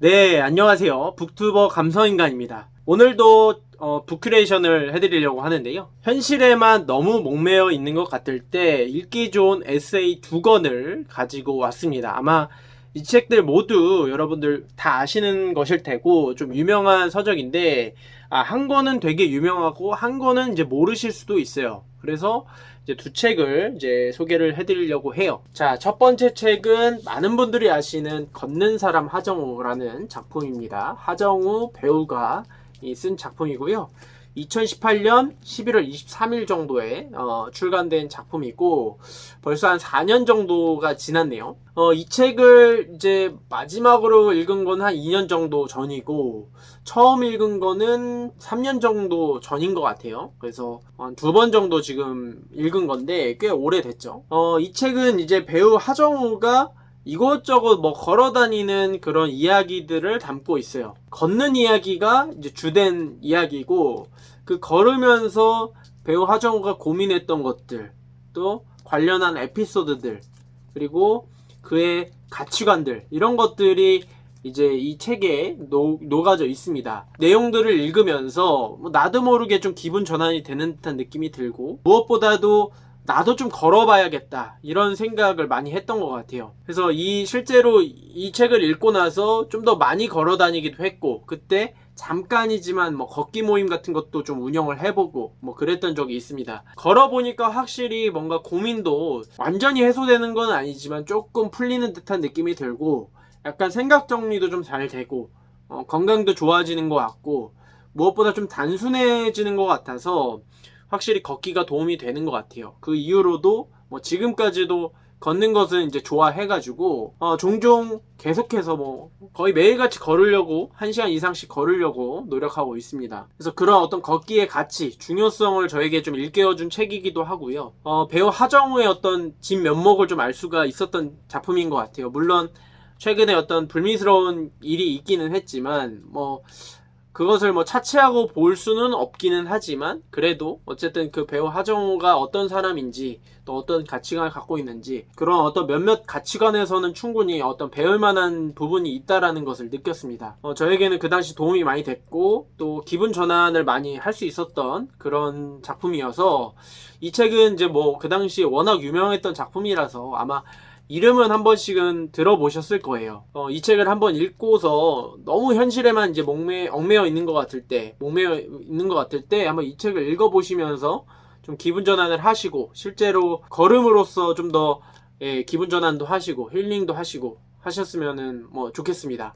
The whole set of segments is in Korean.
네, 안녕하세요. 북튜버 감성인간입니다. 오늘도 북큐레이션을 해드리려고 하는데요. 현실에만 너무 목매어 있는 것 같을 때 읽기 좋은 에세이 두 권을 가지고 왔습니다. 아마 이 책들 모두 여러분들 다 아시는 것일 테고 좀 유명한 서적인데 한 권은 되게 유명하고 한 권은 이제 모르실 수도 있어요. 그래서 이제 두 책을 이제 소개를 해드리려고 해요. 자, 첫 번째 책은 많은 분들이 아시는 걷는 사람 하정우라는 작품입니다. 하정우 배우가 쓴 작품이고요. 2018년 11월 23일 정도에 출간된 작품이고 벌써 한 4년 정도가 지났네요. 이 책을 이제 마지막으로 읽은 건 한 2년 정도 전이고 처음 읽은 거는 3년 정도 전인 것 같아요. 그래서 한 두 번 정도 지금 읽은 건데 꽤 오래됐죠. 이 책은 이제 배우 하정우가 이것저것 뭐 걸어다니는 그런 이야기들을 담고 있어요. 걷는 이야기가 이제 주된 이야기고 그 걸으면서 배우 하정우가 고민했던 것들, 또 관련한 에피소드들, 그리고 그의 가치관들, 이런 것들이 이제 이 책에 녹아져 있습니다. 내용들을 읽으면서 나도 모르게 좀 기분 전환이 되는 듯한 느낌이 들고 무엇보다도 나도 좀 걸어봐야겠다 이런 생각을 많이 했던 것 같아요. 그래서 실제로 이 책을 읽고 나서 좀 더 많이 걸어 다니기도 했고 그때 잠깐이지만 뭐 걷기 모임 같은 것도 좀 운영을 해보고 뭐 그랬던 적이 있습니다. 걸어보니까 확실히 뭔가 고민도 완전히 해소되는 건 아니지만 조금 풀리는 듯한 느낌이 들고 약간 생각 정리도 좀 잘 되고 건강도 좋아지는 것 같고 무엇보다 좀 단순해지는 것 같아서 확실히 걷기가 도움이 되는 것 같아요. 그 이후로도 뭐 지금까지도 걷는 것은 이제 좋아해가지고 종종 계속해서 뭐 거의 매일같이 걸으려고 1시간 이상씩 걸으려고 노력하고 있습니다. 그래서 그런 어떤 걷기의 가치, 중요성을 저에게 좀 일깨워준 책이기도 하고요. 배우 하정우의 어떤 진 면목을 좀 알 수가 있었던 작품인 것 같아요. 물론 최근에 어떤 불미스러운 일이 있기는 했지만 뭐 그것을 뭐 차치하고 볼 수는 없기는 하지만 그래도 어쨌든 그 배우 하정우가 어떤 사람인지 또 어떤 가치관을 갖고 있는지 그런 어떤 몇몇 가치관에서는 충분히 어떤 배울 만한 부분이 있다라는 것을 느꼈습니다. 저에게는 그 당시 도움이 많이 됐고 또 기분 전환을 많이 할 수 있었던 그런 작품이어서 이 책은 이제 뭐 그 당시 워낙 유명했던 작품이라서 아마 이름은 한 번씩은 들어보셨을 거예요. 이 책을 한번 읽고서 너무 현실에만 이제 얽매여 있는 것 같을 때, 한번 이 책을 읽어보시면서 좀 기분 전환을 하시고, 실제로 걸음으로써 좀 더 기분 전환도 하시고, 힐링도 하시고, 하셨으면은 뭐 좋겠습니다.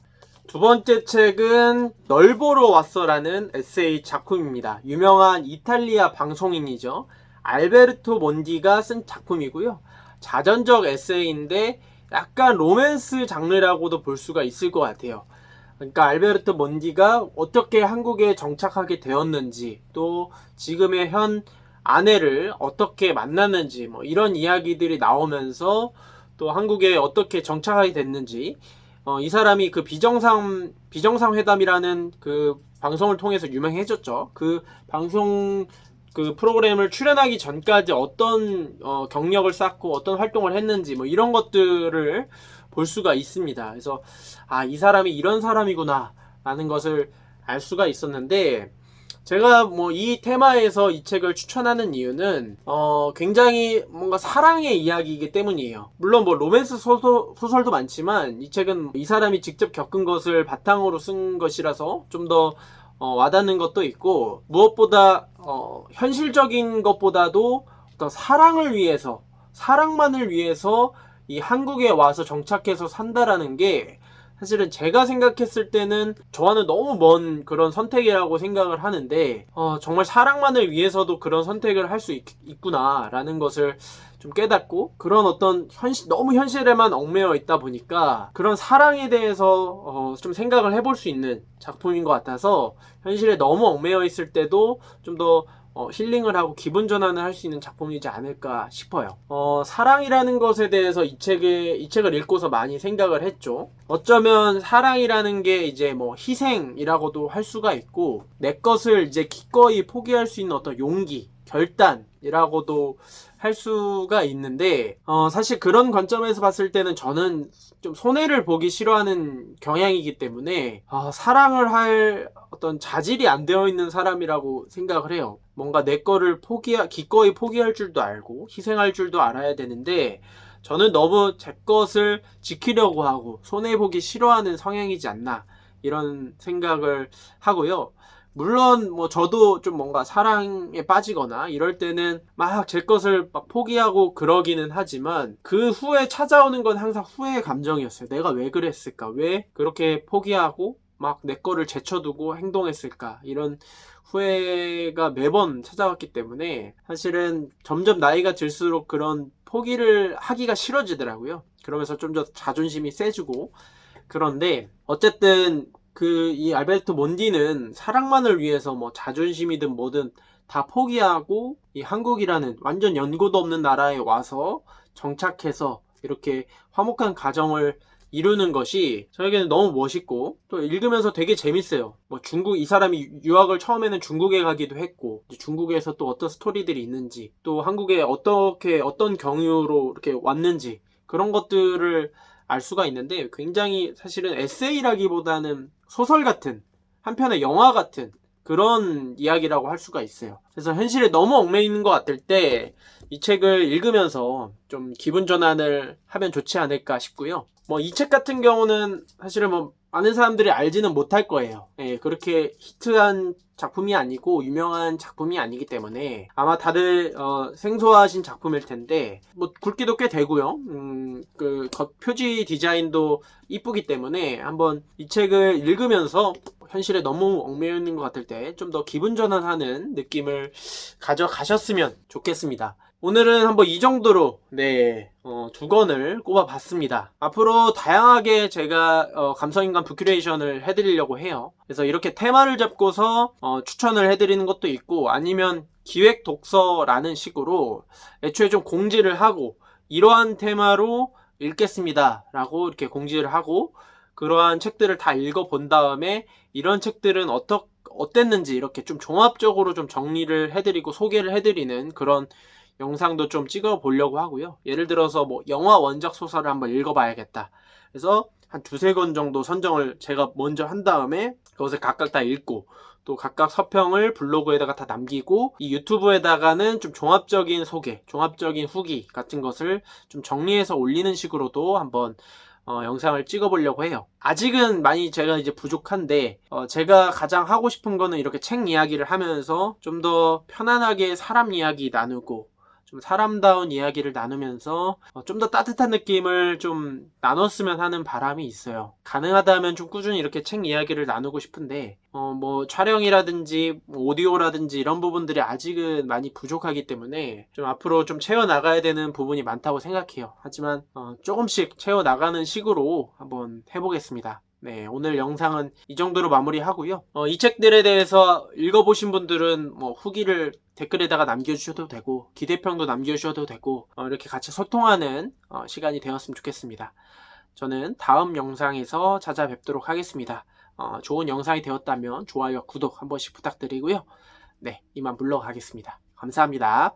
두 번째 책은 널 보러 왔어라는 에세이 작품입니다. 유명한 이탈리아 방송인이죠. 알베르토 몬디가 쓴 작품이고요. 자전적 에세이인데 약간 로맨스 장르라고도 볼 수가 있을 것 같아요. 그러니까 알베르토 몬디가 어떻게 한국에 정착하게 되었는지 또 지금의 현 아내를 어떻게 만났는지 뭐 이런 이야기들이 나오면서 또 한국에 어떻게 정착하게 됐는지 이 사람이 그 비정상 회담이라는 그 방송을 통해서 유명해졌죠. 그 방송 그 프로그램을 출연하기 전까지 어떤 경력을 쌓고 어떤 활동을 했는지 뭐 이런 것들을 볼 수가 있습니다. 그래서 이 사람이 이런 사람이구나 라는 것을 알 수가 있었는데 제가 뭐 이 테마에서 이 책을 추천하는 이유는 굉장히 뭔가 사랑의 이야기이기 때문이에요. 물론 뭐 로맨스 소설도 많지만 이 책은 이 사람이 직접 겪은 것을 바탕으로 쓴 것이라서 좀 더 와닿는 것도 있고 무엇보다 현실적인 것보다도 어떤 사랑만을 위해서 이 한국에 와서 정착해서 산다라는 게 사실은 제가 생각했을 때는 저와는 너무 먼 그런 선택이라고 생각을 하는데 정말 사랑만을 위해서도 그런 선택을 할 수 있구나라는 것을 좀 깨닫고 그런 어떤 너무 현실에만 얽매여 있다 보니까 그런 사랑에 대해서 좀 생각을 해볼 수 있는 작품인 것 같아서 현실에 너무 얽매여 있을 때도 좀 더 힐링을 하고 기분 전환을 할 수 있는 작품이지 않을까 싶어요. 사랑이라는 것에 대해서 이 책을 읽고서 많이 생각을 했죠. 어쩌면 사랑이라는 게 이제 뭐 희생이라고도 할 수가 있고 내 것을 이제 기꺼이 포기할 수 있는 어떤 용기, 결단이라고도 할 수가 있는데 사실 그런 관점에서 봤을 때는 저는 좀 손해를 보기 싫어하는 경향이기 때문에 사랑을 할 어떤 자질이 안 되어 있는 사람이라고 생각을 해요. 뭔가 내 거를 기꺼이 포기할 줄도 알고 희생할 줄도 알아야 되는데 저는 너무 제 것을 지키려고 하고 손해보기 싫어하는 성향이지 않나 이런 생각을 하고요. 물론 뭐 저도 좀 뭔가 사랑에 빠지거나 이럴 때는 막 제 것을 막 포기하고 그러기는 하지만 그 후에 찾아오는 건 항상 후회의 감정이었어요. 내가 왜 그랬을까? 왜 그렇게 포기하고 막 내 거를 제쳐두고 행동했을까? 이런 후회가 매번 찾아왔기 때문에 사실은 점점 나이가 들수록 그런 포기를 하기가 싫어지더라고요. 그러면서 좀 더 자존심이 세지고 그런데 어쨌든 이 알베르토 몬디는 사랑만을 위해서 뭐 자존심이든 뭐든 다 포기하고 이 한국이라는 완전 연고도 없는 나라에 와서 정착해서 이렇게 화목한 가정을 이루는 것이 저에게는 너무 멋있고 또 읽으면서 되게 재밌어요. 뭐 이 사람이 유학을 처음에는 중국에 가기도 했고 중국에서 또 어떤 스토리들이 있는지 또 한국에 어떤 경유로 이렇게 왔는지 그런 것들을 알 수가 있는데 굉장히 사실은 에세이라기보다는 소설 같은 한편의 영화 같은 그런 이야기라고 할 수가 있어요. 그래서 현실에 너무 얽매이는 것 같을 때 이 책을 읽으면서 좀 기분 전환을 하면 좋지 않을까 싶고요. 뭐 이 책 같은 경우는 사실은 뭐 많은 사람들이 알지는 못할 거예요. 예, 그렇게 히트한 작품이 아니고 유명한 작품이 아니기 때문에 아마 다들 생소하신 작품일 텐데 뭐 굵기도 꽤 되고요. 그 표지 디자인도 이쁘기 때문에 한번 이 책을 읽으면서 현실에 너무 얽매여 있는 것 같을 때 좀 더 기분 전환하는 느낌을 가져가셨으면 좋겠습니다. 오늘은 한번 이 정도로 두 권을 꼽아봤습니다. 앞으로 다양하게 제가 감성인간 부큐레이션을 해드리려고 해요. 그래서 이렇게 테마를 잡고서 추천을 해드리는 것도 있고 아니면 기획 독서라는 식으로 애초에 좀 공지를 하고 이러한 테마로 읽겠습니다 라고 이렇게 공지를 하고 그러한 책들을 다 읽어본 다음에 이런 책들은 어땠는지 이렇게 좀 종합적으로 좀 정리를 해드리고 소개를 해드리는 그런 영상도 좀 찍어 보려고 하고요. 예를 들어서 뭐 영화 원작 소설을 한번 읽어봐야겠다. 그래서 한 두세 권 정도 선정을 제가 먼저 한 다음에 그것을 각각 다 읽고 또 각각 서평을 블로그에다가 다 남기고 이 유튜브에다가는 좀 종합적인 소개, 종합적인 후기 같은 것을 좀 정리해서 올리는 식으로도 한번 영상을 찍어보려고 해요. 아직은 많이 제가 이제 부족한데 제가 가장 하고 싶은 거는 이렇게 책 이야기를 하면서 좀 더 편안하게 사람 이야기 나누고 좀 사람다운 이야기를 나누면서 좀 더 따뜻한 느낌을 좀 나눴으면 하는 바람이 있어요. 가능하다면 좀 꾸준히 이렇게 책 이야기를 나누고 싶은데 뭐 촬영이라든지 뭐 오디오라든지 이런 부분들이 아직은 많이 부족하기 때문에 좀 앞으로 좀 채워나가야 되는 부분이 많다고 생각해요. 하지만 조금씩 채워나가는 식으로 한번 해보겠습니다. 네, 오늘 영상은 이 정도로 마무리하고요. 이 책들에 대해서 읽어보신 분들은 뭐 후기를 댓글에다가 남겨주셔도 되고 기대평도 남겨주셔도 되고 이렇게 같이 소통하는 시간이 되었으면 좋겠습니다. 저는 다음 영상에서 찾아뵙도록 하겠습니다. 좋은 영상이 되었다면 좋아요와 구독 한 번씩 부탁드리고요. 네, 이만 물러가겠습니다. 감사합니다.